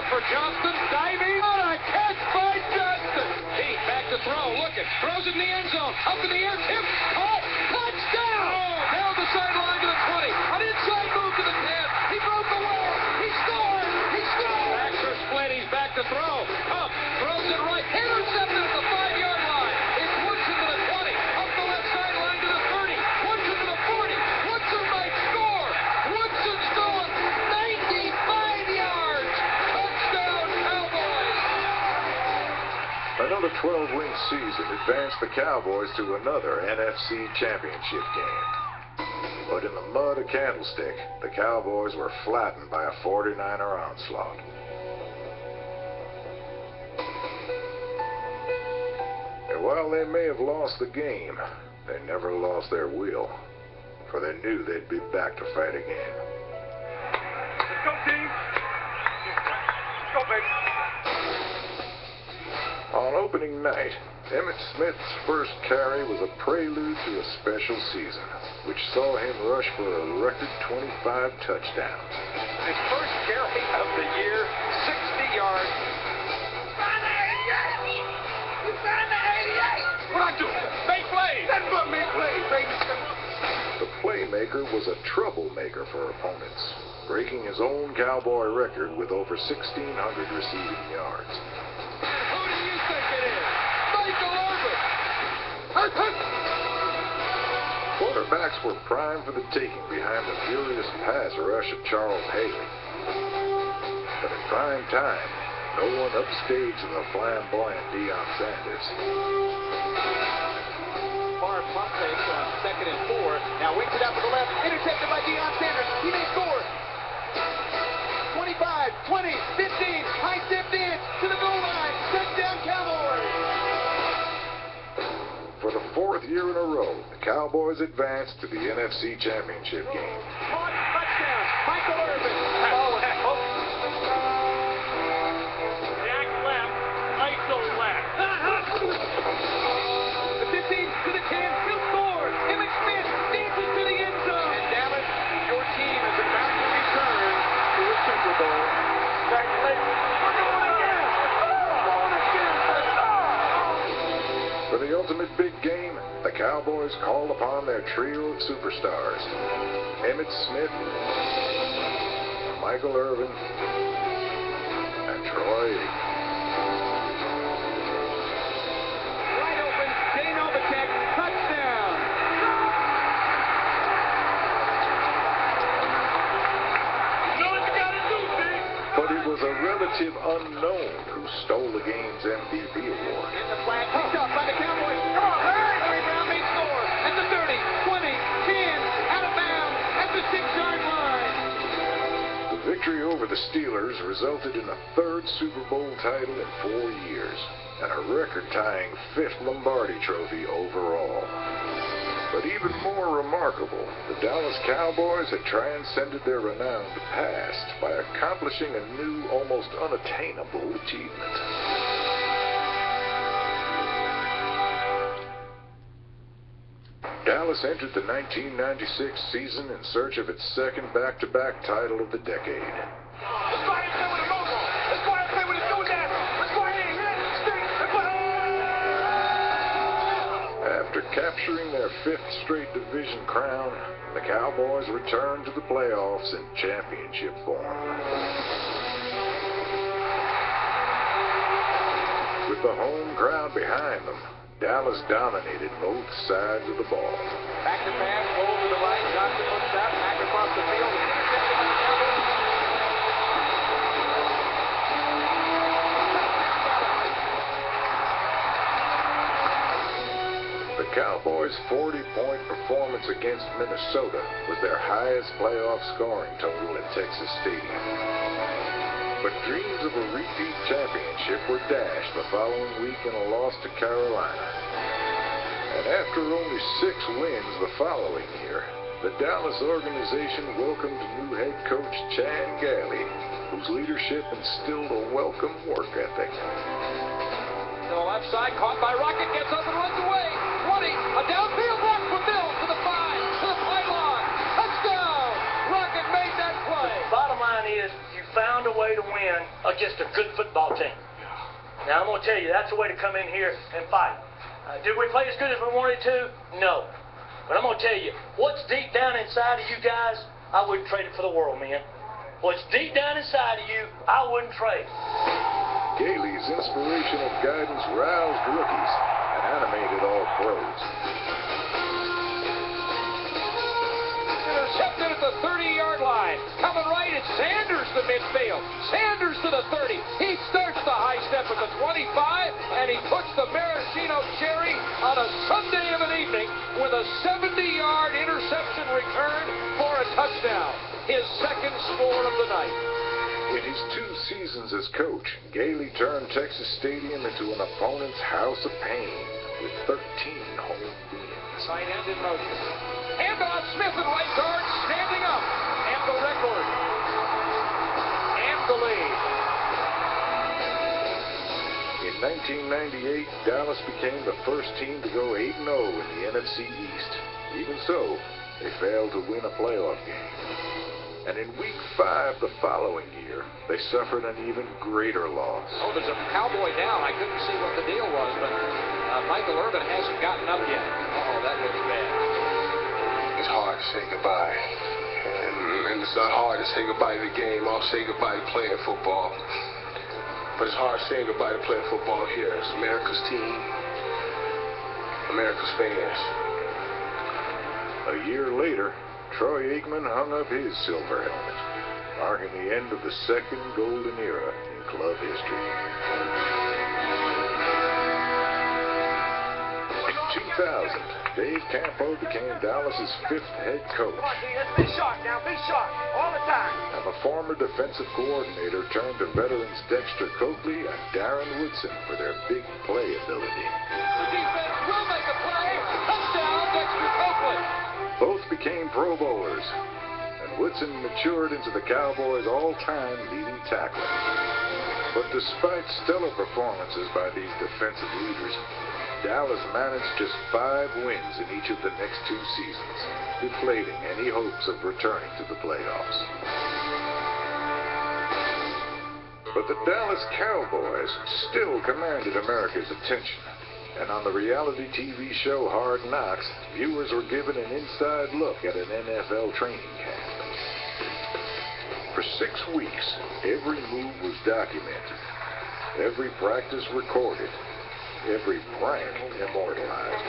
for Johnston, diving. On a catch by Johnston. Pete back to throw, looking, throws it in the end zone, up in the air, tip, caught, touchdown! Oh, down the sideline to the 20, an inside move to the 10, he broke away, he scored, he scored! Backs are split, he's back to throw, up, throws it right, intercepted at the 5-yard line. It's Woodson to the 20, up the left sideline to the 30, Woodson to the 40, Woodson might score! Woodson's going 95 yards! Touchdown, Cowboys! Another 12-win season advanced the Cowboys to another NFC Championship game. But in the mud of Candlestick, the Cowboys were flattened by a 49er onslaught. And while they may have lost the game, they never lost their will, for they knew they'd be back to fight again. Let's go, team! Let's go, baby! On opening night, Emmitt Smith's first carry was a prelude to a special season, which saw him rush for a record 25 touchdowns. His first carry of the year, 60 yards. Find the 88! You find the 88! What I do? Make plays! That's what make plays, baby! The playmaker was a troublemaker for opponents, breaking his own Cowboy record with over 1,600 receiving yards. Who do you think it is? Michael Irvin! Quarterbacks were primed for the taking behind the furious pass rush of Charles Haley. But in prime time, no one upstaged the flamboyant Deion Sanders. Far punt fake on 2nd and 4. Now wings it out to the left. Intercepted by Deion Sanders. He may score. 25, 20, 15. High stepped in to the goal line. Touchdown Cowboys. For the 4th year in a row, the Cowboys advanced to the NFC Championship game. Caught, touchdown. Michael Irvin. Jack left, ISO left. The 15 to the 10. He'll score. Emmitt Smith dances to the end zone. And Dallas, your team is about to return to the Super Bowl. Congratulations. We're going again. We're going again. For the ultimate big game, the Cowboys called upon their trio of superstars: Emmitt Smith, Michael Irvin, and Troy Aikman. Wide open. Jay Novacek. Touchdown. You know what you gotta do, Steve? But it was a relative unknown who stole the game's MVP award. In the flat, picked up by the Cowboys. Come on, Larry Brown may score at the 30, 20, 10, out of bounds at the 6-yard line. The victory over the Steelers resulted in a 3rd Super Bowl title in 4 years, and a record-tying 5th Lombardi Trophy overall. But even more remarkable, the Dallas Cowboys had transcended their renowned past by accomplishing a new, almost unattainable achievement. Dallas entered the 1996 season in search of its second back-to-back title of the decade. Let's go ahead and play with a mobile. Let's go ahead and play with a do-that. Let's go ahead and straight. After capturing their 5th straight division crown, the Cowboys returned to the playoffs in championship form. With the home crowd behind them, Dallas dominated both sides of the ball. Back to pass, roll to the right. Johnson looks out, back across the field. Intercepted by the Cowboys. The Cowboys' 40-point performance against Minnesota was their highest playoff scoring total at Texas Stadium. But dreams of a repeat championship were dashed the following week in a loss to Carolina. And after only 6 wins the following year, the Dallas organization welcomed new head coach Chan Gailey, whose leadership instilled a welcome work ethic. To the left side, caught by Rocket, gets up and runs away. 20, a downfield block for Mills to the 5, to the pylon. Touchdown! Rocket made that play. Bottom line is, you found a way to win against a good football team. Now, I'm going to tell you, that's the way to come in here and fight. Did we play as good as we wanted to? No. But I'm going to tell you, what's deep down inside of you guys, I wouldn't trade it for the world, man. What's deep down inside of you, I wouldn't trade. Gailey's inspirational guidance roused rookies and animated all pros. Intercepted at the 30-yard line. Coming right, it's Sanders to midfield. Sanders to the 30. He starts the high step at the 25, and he puts the maraschino cherry on a Sunday of an evening with a 70-yard interception return for a touchdown. His second score of the night. In his 2 seasons as coach, Gailey turned Texas Stadium into an opponent's house of pain with 13 home wins. Tight end in motion. Handoff, Smith and right guard standing up. And the record. And the lead. In 1998, Dallas became the first team to go 8-0 in the NFC East. Even so, they failed to win a playoff game. And in Week 5 the following year, they suffered an even greater loss. Oh, there's a cowboy down. I couldn't see what the deal was, but Michael Irvin hasn't gotten up yet. Oh, that looks bad. It's hard to say goodbye. And it's not hard to say goodbye to the game. I'll say goodbye to playing football. But it's hard saying goodbye to playing football here. It's America's team, America's fans. A year later, Troy Aikman hung up his silver helmet, marking the end of the second golden era in club history. In 2000, Dave Campo became Dallas's 5th head coach. Come on, D, let's be sharp now. Be sharp all the time. And the former defensive coordinator turned to veterans Dexter Coakley and Darren Woodson for their big play ability. The defense will make a play. Touchdown, Dexter Coakley. Both became Pro Bowlers, and Woodson matured into the Cowboys' all-time leading tackler. But despite stellar performances by these defensive leaders, Dallas managed just 5 wins in each of the next 2 seasons, deflating any hopes of returning to the playoffs. But the Dallas Cowboys still commanded America's attention. And on the reality TV show Hard Knocks, viewers were given an inside look at an NFL training camp. For 6 weeks, every move was documented, every practice recorded, every prank immortalized.